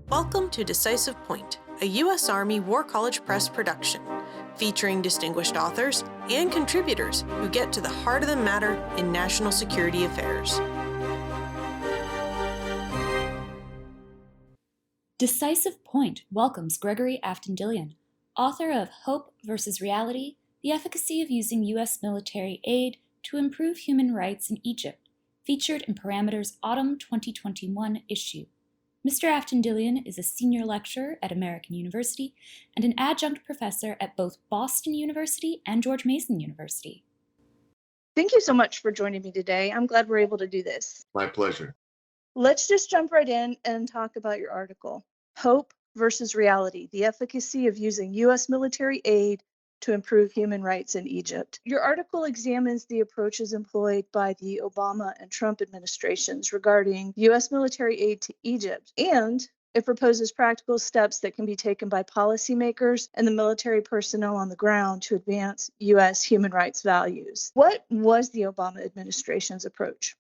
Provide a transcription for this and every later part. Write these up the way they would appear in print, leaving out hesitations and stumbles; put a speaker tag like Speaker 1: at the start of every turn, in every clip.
Speaker 1: Welcome to Decisive Point, a U.S. Army War College Press production, featuring distinguished authors and contributors who get to the heart of the matter in national security affairs.
Speaker 2: Decisive Point welcomes Gregory Aftandilian, author of Hope versus Reality, The Efficacy of Using U.S. Military Aid to Improve Human Rights in Egypt, featured in Parameter's Autumn 2021 issue. Mr. Aftandilian is a senior lecturer at American University and an adjunct professor at both Boston University and George Mason University.
Speaker 3: Thank you so much for joining me today. I'm glad we're able to do this.
Speaker 4: My pleasure.
Speaker 3: Let's just jump right in and talk about your article, Hope versus Reality, the Efficacy of Using U.S. Military Aid to Improve Human Rights in Egypt. Your article examines the approaches employed by the Obama and Trump administrations regarding U.S. military aid to Egypt, and it proposes practical steps that can be taken by policymakers and the military personnel on the ground to advance U.S. human rights values. What was the Obama administration's approach?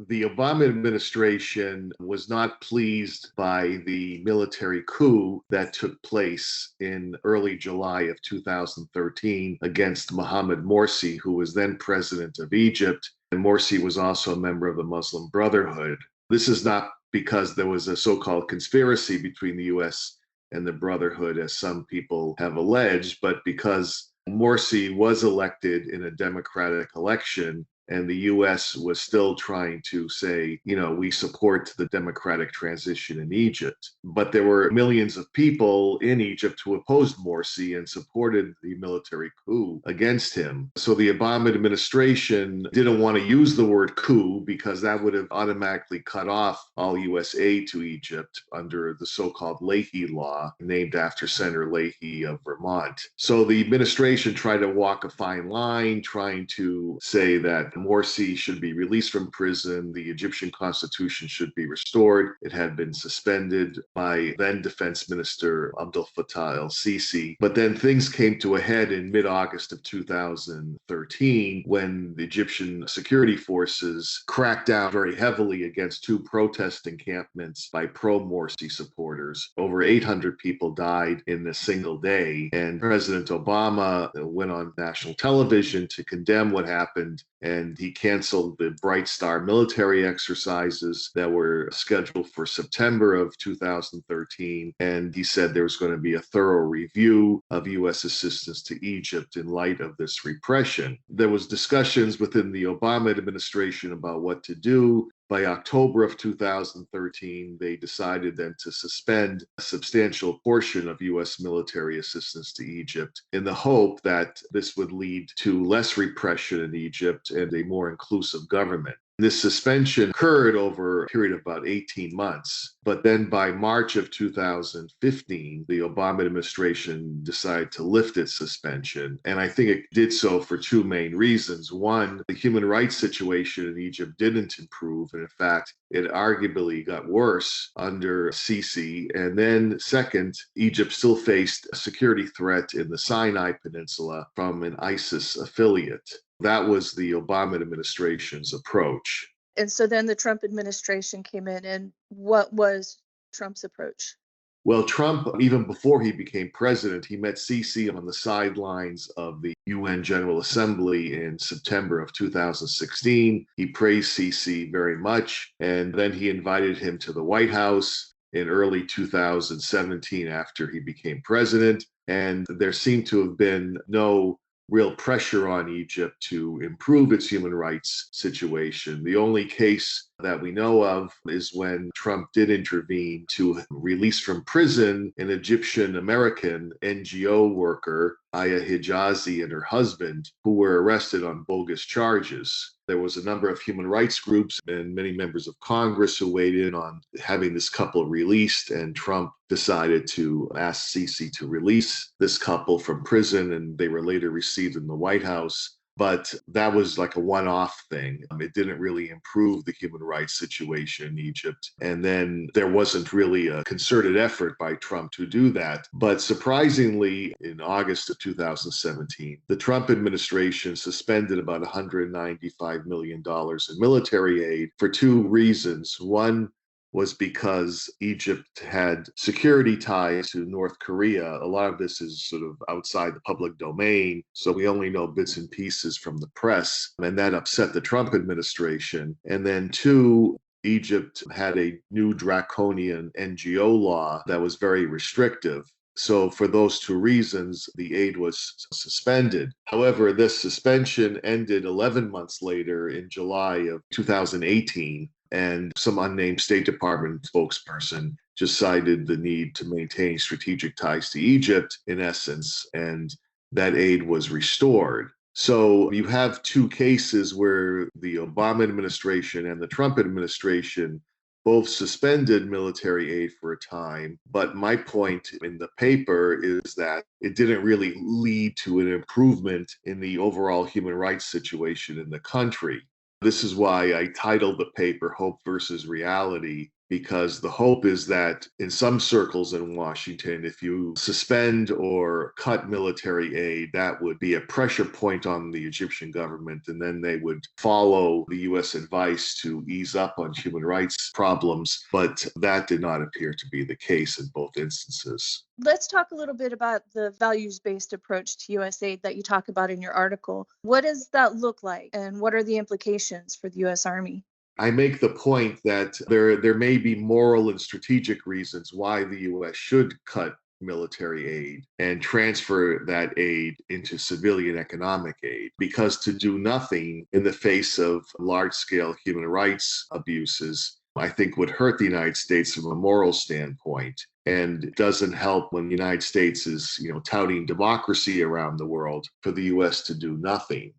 Speaker 4: The Obama administration was not pleased by the military coup that took place in early July of 2013 against Mohamed Morsi, who was then president of Egypt. And Morsi was also a member of the Muslim Brotherhood. This is not because there was a so-called conspiracy between the U.S. and the Brotherhood, as some people have alleged, but because Morsi was elected in a democratic election, and the U.S. was still trying to say, we support the democratic transition in Egypt. But there were millions of people in Egypt who opposed Morsi and supported the military coup against him. So the Obama administration didn't want to use the word coup because that would have automatically cut off all U.S. aid to Egypt under the so-called Leahy law, named after Senator Leahy of Vermont. So the administration tried to walk a fine line, trying to say that Morsi should be released from prison. The Egyptian constitution should be restored. It had been suspended by then Defense Minister Abdel Fattah el-Sisi. But then things came to a head in mid-August of 2013 when the Egyptian security forces cracked down very heavily against two protest encampments by pro-Morsi supporters. Over 800 people died in a single day. And President Obama went on national television to condemn what happened, and he canceled the Bright Star military exercises that were scheduled for September of 2013. And he said there was going to be a thorough review of U.S. assistance to Egypt in light of this repression. There was discussions within the Obama administration about what to do. By October of 2013, they decided then to suspend a substantial portion of U.S. military assistance to Egypt in the hope that this would lead to less repression in Egypt and a more inclusive government. This suspension occurred over a period of about 18 months. But then by March of 2015, the Obama administration decided to lift its suspension. And I think it did so for two main reasons. One, the human rights situation in Egypt didn't improve. And in fact, it arguably got worse under Sisi. And then second, Egypt still faced a security threat in the Sinai Peninsula from an ISIS affiliate. That was the Obama administration's approach.
Speaker 3: And so then the Trump administration came in, and what was Trump's approach?
Speaker 4: Well, Trump, even before he became president, he met Sisi on the sidelines of the UN General Assembly in September of 2016. He praised Sisi very much, and then he invited him to the White House in early 2017 after he became president. And there seemed to have been no real pressure on Egypt to improve its human rights situation. The only case that we know of is when Trump did intervene to release from prison an Egyptian American NGO worker, Aya Hijazi, and her husband, who were arrested on bogus charges. There was a number of human rights groups and many members of Congress who weighed in on having this couple released, and Trump decided to ask Sisi to release this couple from prison, and they were later received in the White House. But that was like a one-off thing. It didn't really improve the human rights situation in Egypt. And then there wasn't really a concerted effort by Trump to do that. But surprisingly, in August of 2017, the Trump administration suspended about $195 million in military aid for two reasons. One, was because Egypt had security ties to North Korea. A lot of this is sort of outside the public domain, so we only know bits and pieces from the press, and that upset the Trump administration. And then two, Egypt had a new draconian NGO law that was very restrictive. So, for those two reasons, the aid was suspended. However, this suspension ended 11 months later in July of 2018, and some unnamed State Department spokesperson just cited the need to maintain strategic ties to Egypt, in essence, and that aid was restored. So you have two cases where the Obama administration and the Trump administration both suspended military aid for a time. But my point in the paper is that it didn't really lead to an improvement in the overall human rights situation in the country. This is why I titled the paper Hope versus Reality, because the hope is that in some circles in Washington, if you suspend or cut military aid, that would be a pressure point on the Egyptian government, and then they would follow the US advice to ease up on human rights problems. But that did not appear to be the case in both instances.
Speaker 3: Let's talk a little bit about the values-based approach to US aid that you talk about in your article. What does that look like, and what are the implications for the US Army?
Speaker 4: I make the point that there may be moral and strategic reasons why the US should cut military aid and transfer that aid into civilian economic aid, because to do nothing in the face of large-scale human rights abuses, I think, would hurt the United States from a moral standpoint. And it doesn't help when the United States is, touting democracy around the world for the US to do nothing.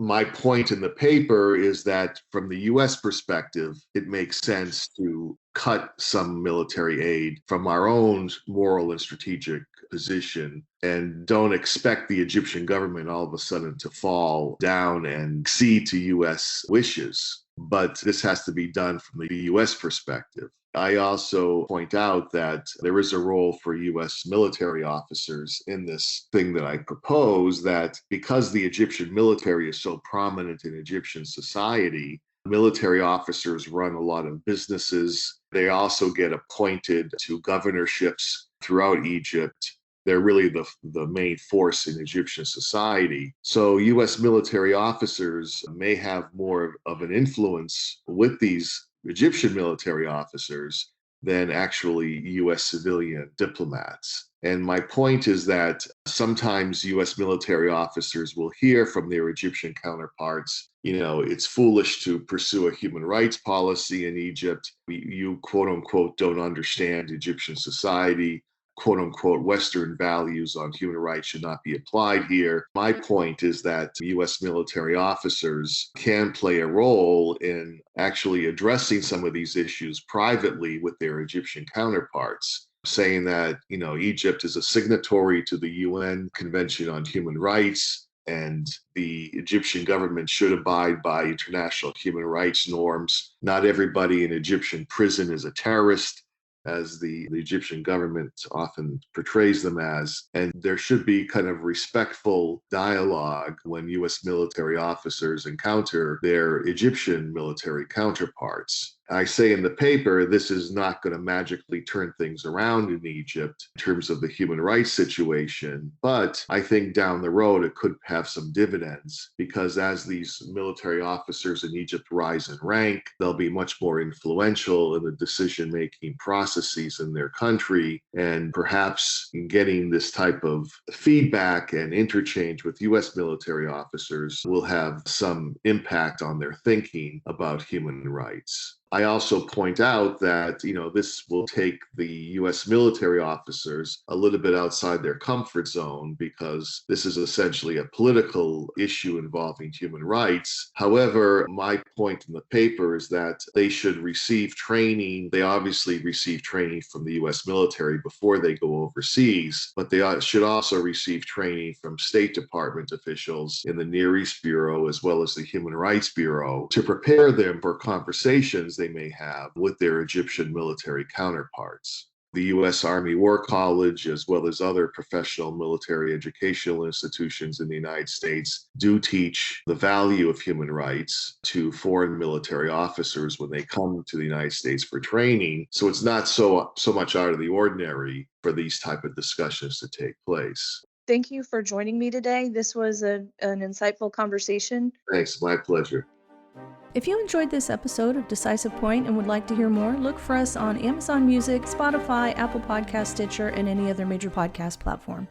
Speaker 4: My point in the paper is that from the US perspective, it makes sense to cut some military aid from our own moral and strategic position, and don't expect the Egyptian government all of a sudden to fall down and accede to US wishes. But this has to be done from the US perspective. I also point out that there is a role for US military officers in this thing that I propose, that because the Egyptian military is so prominent in Egyptian society, military officers run a lot of businesses. They also get appointed to governorships throughout Egypt. They're really the main force in Egyptian society. So US military officers may have more of an influence with these Egyptian military officers than actually US civilian diplomats. And my point is that sometimes US military officers will hear from their Egyptian counterparts, it's foolish to pursue a human rights policy in Egypt. You, quote unquote, don't understand Egyptian society. Quote unquote, Western values on human rights should not be applied here. My point is that US military officers can play a role in actually addressing some of these issues privately with their Egyptian counterparts, saying that, Egypt is a signatory to the UN Convention on Human Rights, and the Egyptian government should abide by international human rights norms. Not everybody in Egyptian prison is a terrorist, as the Egyptian government often portrays them as. And there should be kind of respectful dialogue when US military officers encounter their Egyptian military counterparts. I say in the paper, this is not going to magically turn things around in Egypt in terms of the human rights situation, but I think down the road it could have some dividends, because as these military officers in Egypt rise in rank, they'll be much more influential in the decision-making processes in their country, and perhaps in getting this type of feedback and interchange with US military officers will have some impact on their thinking about human rights. I also point out that, this will take the US military officers a little bit outside their comfort zone, because this is essentially a political issue involving human rights. However, my point in the paper is that they should receive training. They obviously receive training from the US military before they go overseas, but they should also receive training from State Department officials in the Near East Bureau as well as the Human Rights Bureau to prepare them for conversations they may have with their Egyptian military counterparts. The U.S. Army War College, as well as other professional military educational institutions in the United States, do teach the value of human rights to foreign military officers when they come to the United States for training. So it's not so much out of the ordinary for these type of discussions to take place.
Speaker 3: Thank you for joining me today. This was an insightful conversation.
Speaker 4: Thanks, my pleasure.
Speaker 5: If you enjoyed this episode of Decisive Point and would like to hear more, look for us on Amazon Music, Spotify, Apple Podcast, Stitcher, and any other major podcast platform.